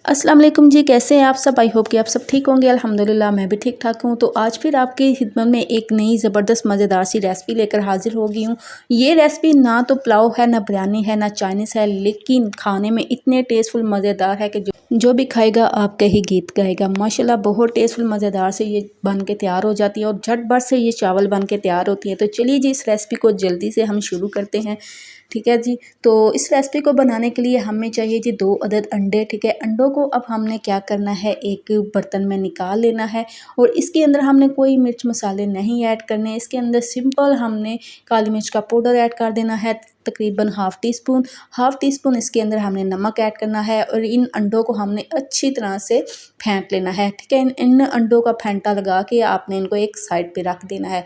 अस्सलाम वालेकुम जी, कैसे हैं आप सब। आई होप कि आप सब ठीक होंगे। अल्हम्दुलिल्लाह मैं भी ठीक ठाक हूँ। तो आज फिर आपकी खिदमत में एक नई ज़बरदस्त मज़ेदार सी रेसिपी लेकर हाजिर हो गई हूँ। ये रेसिपी ना तो पुलाव है, ना बिरयानी है, ना चाइनीज़ है, लेकिन खाने में इतने टेस्टफुल मज़ेदार है कि जो भी खाएगा आपके ही गीत गाएगा। माशाल्लाह बहुत टेस्टफुल मज़ेदार से ये बन के तैयार हो जाती है और झटपट से ये चावल बन के तैयार होती है। तो चलिए जी, इस रेसिपी को जल्दी से हम शुरू करते हैं। ठीक है जी। तो इस रेसिपी को बनाने के लिए हमें चाहिए जी 2 अदद अंडे। ठीक है, अंडों को अब हमने क्या करना है, एक बर्तन में निकाल लेना है और इसके अंदर हमने कोई मिर्च मसाले नहीं ऐड करने। इसके अंदर सिंपल हमने काली मिर्च का पाउडर ऐड कर देना है, तकरीबन हाफ़ टी स्पून इसके अंदर हमने नमक ऐड करना है और इन अंडों को हमने अच्छी तरह से फेंट लेना है। ठीक है, इन अंडों का फेंटा लगा के आपने इनको एक साइड पे रख देना है।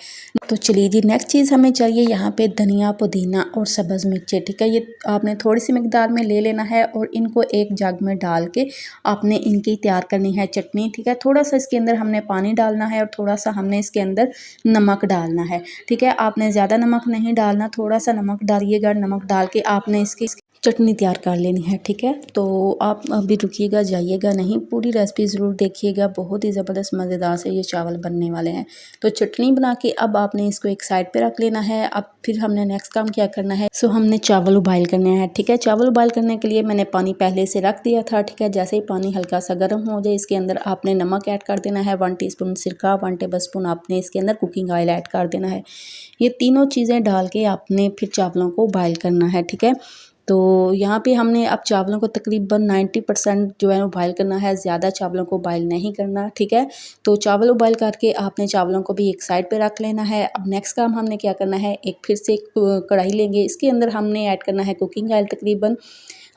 तो चलिए जी, नेक्स्ट चीज़ हमें चाहिए यहाँ पे धनिया, पुदीना और सब्ज़ मिर्चें। ठीक है, ये आपने थोड़ी सी मकदार में ले लेना है और इनको एक जग में डाल के आपने इनकी तैयार करनी है चटनी। ठीक है, थोड़ा सा इसके अंदर हमने पानी डालना है और थोड़ा सा हमने इसके अंदर नमक डालना है। ठीक है, आपने ज़्यादा नमक नहीं डालना, थोड़ा सा नमक डालिएगा। नमक डाल के आपने इसकी चटनी तैयार कर लेनी है। ठीक है, तो आप अभी रुकिएगा, जाइएगा नहीं, पूरी रेसिपी ज़रूर देखिएगा। बहुत ही ज़बरदस्त मज़ेदार से ये चावल बनने वाले हैं। तो चटनी बना के अब आपने इसको एक साइड पे रख लेना है। अब फिर हमने नेक्स्ट काम क्या करना है, हमने चावल उबाइल करने हैं। ठीक है, चावल उबाइल करने के लिए मैंने पानी पहले से रख दिया था। ठीक है, जैसे ही पानी हल्का सा गर्म हो जाए, इसके अंदर आपने नमक ऐड कर देना है, 1 टीस्पून सिरका, 1 टेबलस्पून आपने इसके अंदर कुकिंग ऑयल ऐड कर देना है। ये तीनों चीज़ें डाल के आपने फिर चावलों को उबाइल करना है। ठीक है, तो यहाँ पे हमने अब चावलों को तकरीबन 90% जो है उबाइल करना है, ज़्यादा चावलों को उबाइल नहीं करना। ठीक है, तो चावल उबाइल करके आपने चावलों को भी एक साइड पे रख लेना है। अब नेक्स्ट काम हमने क्या करना है, एक फिर से एक कढ़ाई लेंगे, इसके अंदर हमने ऐड करना है कुकिंग ऑयल तकरीबन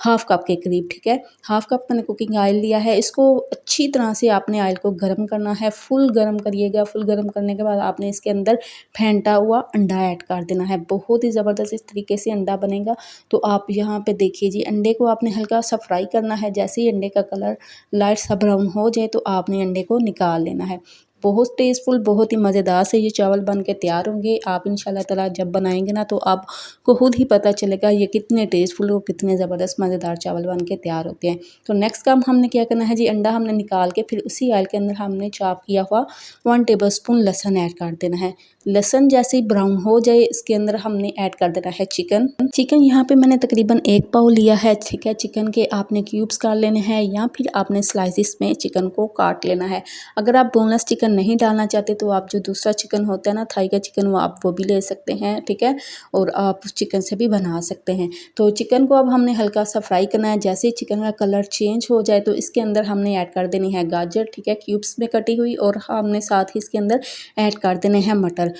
हाफ़ कप के करीब। ठीक है, हाफ़ कप मैंने कुकिंग ऑयल लिया है। इसको अच्छी तरह से आपने ऑयल को गर्म करना है, फुल गर्म करिएगा। फुल गर्म करने के बाद आपने इसके अंदर फेंटा हुआ अंडा ऐड कर देना है। बहुत ही ज़बरदस्त इस तरीके से अंडा बनेगा। तो आप यहाँ पे देखिए जी, अंडे को आपने हल्का सा फ्राई करना है। जैसे ही अंडे का कलर लाइट सा ब्राउन हो जाए तो आपने अंडे को निकाल लेना है। बहुत टेस्टफुल, बहुत ही मज़ेदार से ये चावल बन के तैयार होंगे। आप इंशाल्लाह ताला जब बनाएंगे ना तो आपको खुद ही पता चलेगा ये कितने टेस्टफुल और कितने ज़बरदस्त मज़ेदार चावल बन के तैयार होते हैं। तो नेक्स्ट काम हमने क्या करना है जी, अंडा हमने निकाल के फिर उसी ऑयल के अंदर हमने चॉप किया हुआ 1 टेबलस्पून लहसुन ऐड कर देना है। लहसुन जैसे ही ब्राउन हो जाए, इसके अंदर हमने ऐड कर देना है चिकन यहाँ पे मैंने तकरीबन 1 पाव लिया है। ठीक है, चिकन के आपने क्यूब्स काट लेने हैं या फिर आपने स्लाइसिस में चिकन को काट लेना है। अगर आप बोनलेस चिकन नहीं डालना चाहते तो आप जो दूसरा चिकन होता है ना, थाई का चिकन, वो भी ले सकते हैं। ठीक है, और आप उस चिकन से भी बना सकते हैं। तो चिकन को अब हमने हल्का सा फ्राई करना है। जैसे ही चिकन का कलर चेंज हो जाए तो इसके अंदर हमने ऐड कर देनी है गाजर। ठीक है, क्यूब्स में कटी हुई, और हमने साथ ही इसके अंदर ऐड कर देने हैं मटर।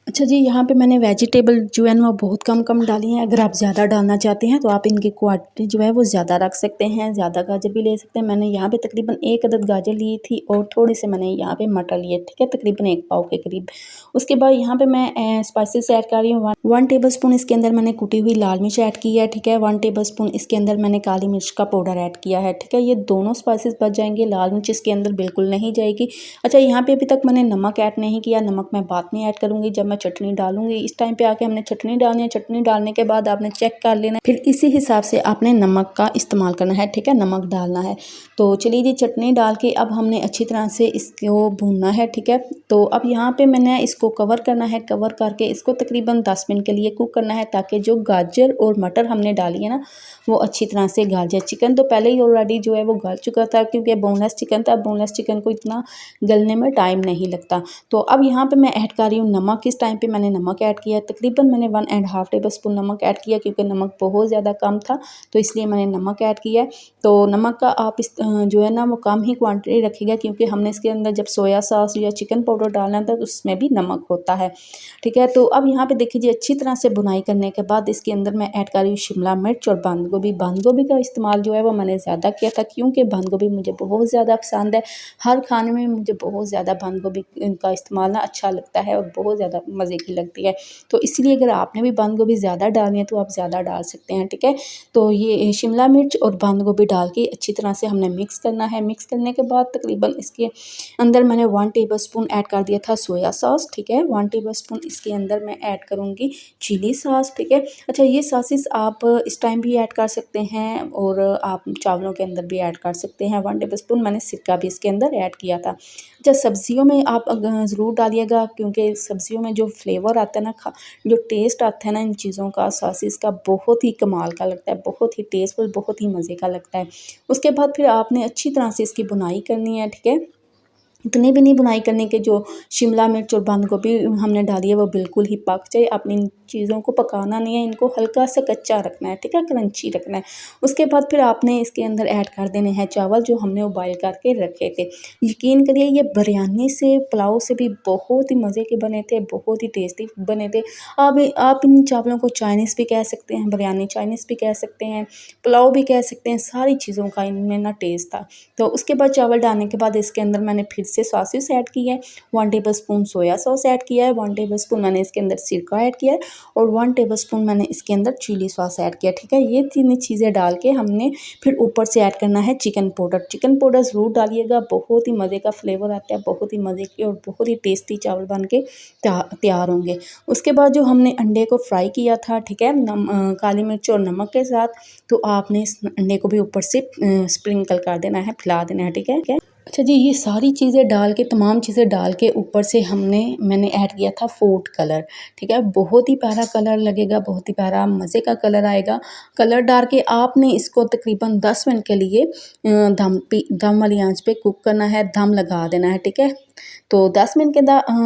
अच्छा जी, यहाँ पे मैंने वेजिटेबल जो है ना वो बहुत कम डाली हैं। अगर आप ज़्यादा डालना चाहते हैं तो आप इनकी क्वांटिटी जो है वो ज़्यादा रख सकते हैं, ज़्यादा गाजर भी ले सकते हैं। मैंने यहाँ पे तकरीबन 1 अदद गाजर ली थी और थोड़े से मैंने यहाँ पे मटर लिए। ठीक है, तकरीबन 1 पाव के करीब। उसके बाद यहाँ पे मैं स्पाइसेस ऐड कर रही हूँ। 1 टेबलस्पून इसके अंदर मैंने कुटी हुई लाल मिर्च ऐड की है। ठीक है, 1 टेबलस्पून इसके अंदर मैंने काली मिर्च का पाउडर ऐड किया है। ठीक है, ये दोनों स्पाइसेस बच जाएंगे, लाल मिर्च इसके अंदर बिल्कुल नहीं जाएगी। अच्छा, यहाँ पे अभी तक मैंने नमक ऐड नहीं किया, नमक मैं बाद में ऐड करूँगी जब मैं चटनी डालूँगी। इस टाइम पे आके हमने चटनी डालनी है। चटनी डालने के बाद आपने चेक कर लेना है, फिर इसी हिसाब से आपने नमक का इस्तेमाल करना है। ठीक है, नमक डालना है। तो चलिए जी, चटनी डाल के अब हमने अच्छी तरह से इसको भूनना है। ठीक है, तो अब यहाँ पे मैंने इसको कवर करना है। कवर करके इसको तकरीबन 10 मिनट के लिए कुक करना है, ताकि जो गाजर और मटर हमने डाली है ना वो अच्छी तरह से गल जाए। चिकन तो पहले ही ऑलरेडी जो है वो गल चुका था, क्योंकि बोनलेस चिकन था। बोनलेस चिकन को इतना गलने में टाइम नहीं लगता। तो अब यहाँ पे मैं ऐड कर रही हूँ नमक। इस टाइम पे मैंने नमक ऐड किया है। तकरीबन मैंने 1.5 टेबलस्पून नमक ऐड किया, क्योंकि नमक बहुत ज़्यादा कम था तो इसलिए मैंने नमक ऐड किया है। तो नमक का आप इस जो है ना वो कम ही क्वांटिटी रखिएगा, क्योंकि हमने इसके अंदर जब सोया सॉस या चिकन पाउडर डालना था तो उसमें भी नमक होता है। ठीक है, तो अब यहाँ पे देखिए, अच्छी तरह से बुनाई करने के बाद इसके अंदर मैं ऐड कर रही हूँ शिमला मिर्च और बंद गोभी। बंद गोभी का इस्तेमाल जो है वो मैंने ज़्यादा किया था, क्योंकि बंद गोभी मुझे बहुत ज़्यादा पसंद है। हर खाने में मुझे बहुत ज़्यादा बंद गोभी का इस्तेमाल ना अच्छा लगता है और बहुत ज़्यादा मज़े की लगती है। तो इसलिए अगर आपने भी बंद गोभी ज़्यादा डालनी है तो आप ज़्यादा डाल सकते हैं, ठीक है। तो ये शिमला मिर्च और बंद गोभी डाल के अच्छी तरह से हमने मिक्स करना है। मिक्स करने के बाद तकरीबन इसके अंदर मैंने 1 टेबलस्पून ऐड कर दिया था सोया सॉस, ठीक है। 1 टेबलस्पून इसके अंदर मैं ऐड करूँगी चिली सॉस, ठीक है। अच्छा, ये सॉसेस आप इस टाइम भी ऐड कर सकते हैं और आप चावलों के अंदर भी ऐड कर सकते हैं। 1 टेबलस्पून मैंने सिरका भी इसके अंदर ऐड किया था। अच्छा, सब्जियों में आप ज़रूर डालिएगा क्योंकि सब्जियों में जो फ्लेवर आता है ना, जो टेस्ट आता है ना इन चीज़ों का, सॉसेस का, बहुत ही कमाल का लगता है, बहुत ही टेस्टफुल, बहुत ही मज़े का लगता है। उसके बाद फिर आपने अच्छी तरह से इसकी भुनाई करनी है, ठीक है। इतनी भी नहीं भुनाई करनी कि जो शिमला मिर्च और बंद गोभी हमने डाली है वो बिल्कुल ही पक जाए। आपने इन चीज़ों को पकाना नहीं है, इनको हल्का सा कच्चा रखना है, ठीक है, क्रंची रखना है। उसके बाद फिर आपने इसके अंदर ऐड कर देने हैं चावल जो हमने उबाइल करके रखे थे। यकीन करिए ये बिरयानी से, पुलाव से भी बहुत ही मज़े के बने थे, बहुत ही टेस्टी बने थे। आप इन चावलों को चाइनीज़ भी कह सकते हैं, बिरयानी चाइनीज़ भी कह सकते हैं, पुलाव भी कह सकते हैं, सारी चीज़ों का इनमें ना टेस्ट था। तो उसके बाद चावल डालने के बाद इसके अंदर मैंने फिर से सॉसेस ऐड की है। 1 टेबलस्पून सोया सॉस ऐड किया है, 1 टेबलस्पून मैंने इसके अंदर सिरका ऐड किया है और 1 टेबलस्पून मैंने इसके अंदर चिली सॉस ऐड किया, ठीक है। ये तीन चीज़ें डाल के हमने फिर ऊपर से ऐड करना है चिकन पाउडर। चिकन पाउडर ज़रूर डालिएगा, बहुत ही मज़े का फ्लेवर आता है, बहुत ही मज़े के और बहुत ही टेस्टी चावल बन के तैयार होंगे। उसके बाद जो हमने अंडे को फ्राई किया था, ठीक है, काली मिर्च और नमक के साथ, तो आपने इस अंडे को भी ऊपर से स्प्रिंकल कर देना है, फैला देना है, ठीक है। अच्छा जी, ये सारी चीज़ें डाल के, तमाम चीज़ें डाल के ऊपर से मैंने ऐड किया था फूड कलर, ठीक है। बहुत ही प्यारा कलर लगेगा, बहुत ही प्यारा मज़े का कलर आएगा। कलर डाल के आपने इसको तकरीबन 10 मिनट के लिए दम वाली आंच पे कुक करना है, दम लगा देना है, ठीक है। तो 10 मिनट के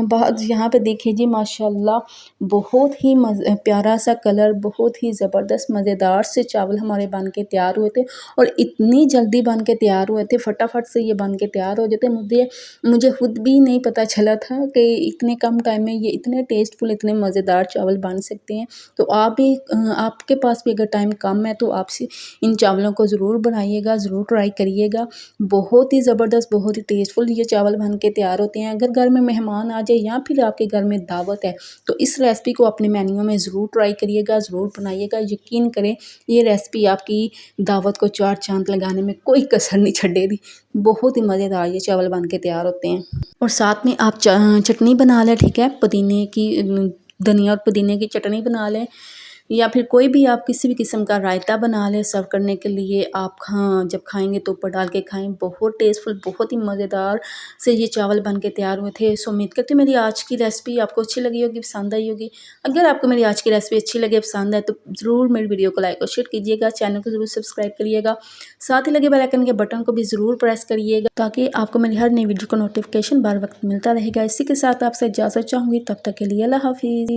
बाद यहाँ पे देखिए जी, माशाल्लाह बहुत ही प्यारा सा कलर, बहुत ही ज़बरदस्त मज़ेदार से चावल हमारे बन के तैयार हुए थे और इतनी जल्दी बन के तैयार हुए थे, फटाफट से ये बन के तैयार हो जाते। मुझे खुद भी नहीं पता चला था कि इतने कम टाइम में ये इतने टेस्टफुल, इतने मज़ेदार चावल बन सकते हैं। तो आप भी आपके पास भी अगर टाइम कम है तो आप इन चावलों को ज़रूर बनाइएगा, ज़रूर ट्राई करिएगा। बहुत ही ज़बरदस्त, बहुत ही टेस्टफुल ये चावल बन के तैयार होते हैं। अगर घर में मेहमान आ जाए या फिर आपके घर में दावत है तो इस रेसिपी को अपने मेन्यू में ज़रूर ट्राई करिएगा, ज़रूर बनाइएगा। यकीन करें, ये रेसिपी आपकी दावत को 4 चाँद लगाने में कोई कसर नहीं छोड़ेगी। बहुत ही मज़ेदार ये चावल बन के तैयार होते हैं। और साथ में आप चटनी बना लें, ठीक है, पुदीने की, धनिया और पुदीने की चटनी बना लें या फिर कोई भी आप किसी भी किस्म का रायता बना लें सर्व करने के लिए। आप जब खाएंगे तो ऊपर डाल के खाएं, बहुत टेस्टफुल, बहुत ही मज़ेदार से ये चावल बन के तैयार हुए थे। सो उम्मीद करती हूँ मेरी आज की रेसिपी आपको अच्छी लगी होगी, पसंद आई होगी। अगर आपको मेरी आज की रेसिपी अच्छी लगे, पसंद आए, तो ज़रूर मेरी वीडियो को लाइक और शेयर कीजिएगा, चैनल को ज़रूर सब्सक्राइब करिएगा, साथ ही लगे बेल आइकन के बटन को भी ज़रूर प्रेस करिएगा ताकि आपको मेरी हर नई वीडियो का नोटिफिकेशन बार वक्त मिलता रहेगा। इसी के साथ आपसे इजाज़त चाहूँगी, तब तक के लिए अल्लाह हाफिज़।